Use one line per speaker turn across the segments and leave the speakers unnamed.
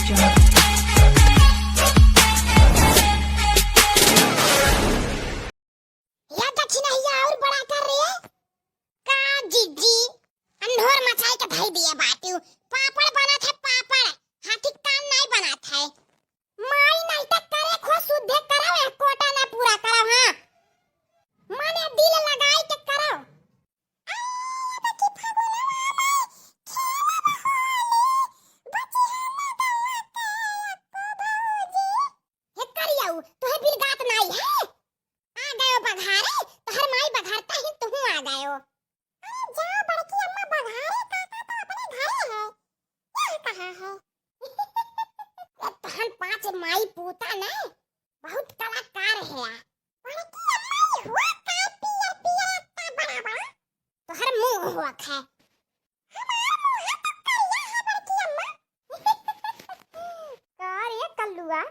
या दक्षिणैया और बड़ा कर रही है का जीजी अंधोर मचाई के भाई दिया बाटू पापड़ बना था पापड़ हाथी कान नहीं बना था माई नहीं तक करे खो शुद्ध करो या कोटा ना पूरा करो हां माने दिल लगाई के करो माई पोता ना बहुत कलाकार है बड़की अम्मा हुआ का पिया पिया ता बड़ा बड़ा तो हर मुंह हुआ है हमार मुंह तो करिया है बड़की अम्मा का रे कल्लुआ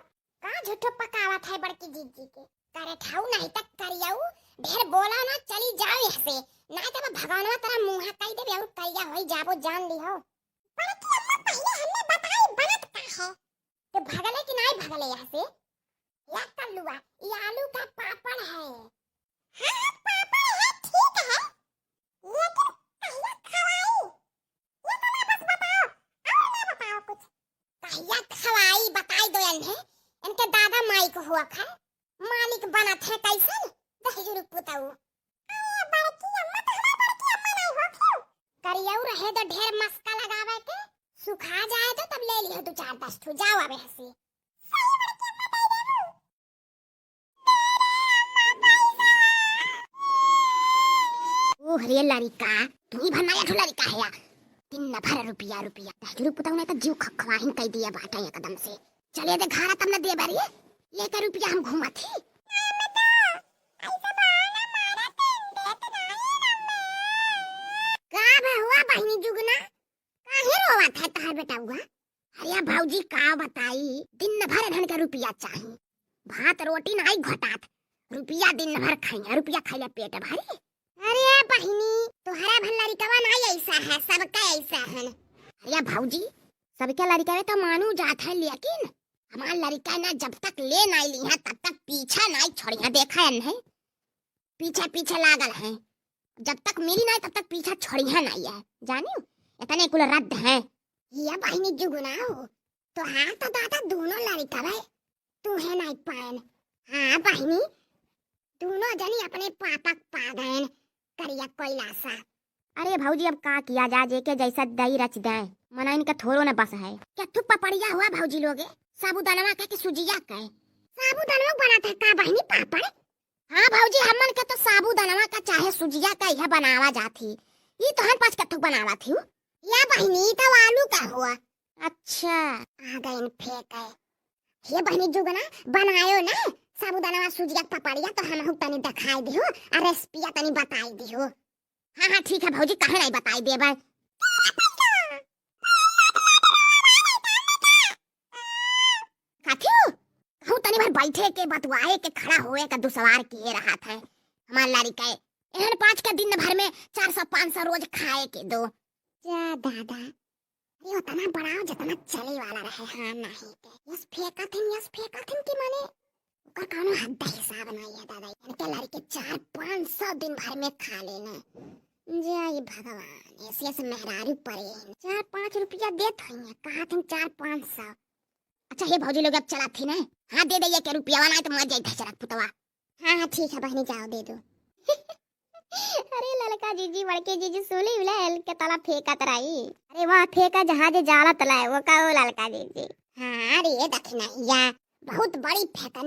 का झूठो पकावत है बड़की जीजी के करे ठाऊ नहीं तक करियाऊ ढेर बोला ना चली जाओ यहाँ से ना तब भगवानवा तेरा मुंह कह देबे और करिया होई जाबो जान लिहो बड़की अम्मा पहले हमने बताई बनत का है तो भगले कि नहीं भगले यहाँ से या कल्लुआ ये आलू का पापड़ है हाँ पापड़ है ठीक है लेकिन कहिया खवाई ये तो ना बस बताओ और ना बताओ कुछ कहिया खवाई बताई दो इन्हें इनके दादा माई को हुआ खा मालिक बना था कैसे दही रुपताऊ बड़की अम्मा तो हमारी बड़की अम्मा नहीं हो क्यों करियाऊ रहे तो ढेर मस्का लगावे के सुखा जाए तो तब ले लियो 2-4-10 ठो जाओ अबे हंसी सही बड़की अम्मा दे देबू ओ हरे लड़का तू ही भरना ठो लड़का है या दिन न भर रुपया रुपया दही रुपताऊ ने तो जीव खखवाहिन कह दिया बाटा एकदम से चले दे घर तब न दे भरिए लेकर रुपया हम घुमा थी बहनी जुगना काहे रोवत है तहार बेटा हुआ अरे भौजी का बताई दिन भर धन का रुपया चाहिए भात रोटी नहीं घटात रुपया दिन भर खाइया रुपया खाइला पेट भरी अरे बहनी तोहरा भल लड़कवा नहीं ऐसा है सबका ऐसा है अरे भौजी सबके लड़का तो मानू जात है लेकिन हमार लड़का ना जब तक ले नहीं ली है तब तक पीछा नहीं छोड़िया देखा है पीछे पीछे लागल है जब तक मिली नहीं तब तक पीछा छोड़िया नहीं है जानियो इतने कुल रद्द है ये बहनी जुगना हो तो हाँ तो दादा दोनों लड़का भाई तू है नहीं पान हाँ बहनी दोनों जनी अपने पापा पा गए करिया कोयलासा अरे भौजी अब का किया जा जेके जैसा दही रच दे मना इनका थोड़ो न बस है क्या तू पपड़िया हुआ भौजी लोगे साबुदानवा का कि सुजिया का साबुदानवा बना था का बहनी पापड़ हाँ भौजी हमन के तो साबुदानवा का चाहे सुजिया का यह बनावा जाती ये तो हम 5 कट्ठू बनावा थी या बहनी तो आलू का हुआ अच्छा आ गए फेंक है ये बहनी जुगना बनायो ना साबुदानवा सुजिया पपड़िया तो हम हु तनी दिखाई दियो और रेसिपी तनी बताई दियो हाँ हाँ ठीक है भौजी काहे नहीं बताई देबे काथियो हूँ तनी भर बैठे के बतवाए के खड़ा होए का दुसवार किए रहा था हमार लड़का एहन 5 के दिन भर में 400-500 रोज खाए के दो जा दादा ये उतना बड़ा जितना चले वाला रहे हाँ नहीं के यस फेंका थिन की माने ओकर कानो हद हिसाब नहीं है दादा इनके लड़के 400-500 दिन भर में खा लेना जय भगवान ऐसे मेहरारू पड़े 4-5 रुपया देत हई कहा थिन 400-500 अच्छा ये भौजी लोग अब चला थी ना हाँ दे दे ये के रुपया वाला तो मर जाए धचरक पुतवा हाँ ठीक है बहनी जाओ दे दो अरे ललका जीजी बड़के जीजी सुली उलल के तला फेंकत रही अरे वाह फेंका जहाज जाला तला वो का वो ललका जीजी हाँ अरे दक्षिणैया बहुत बड़ी फेंकनी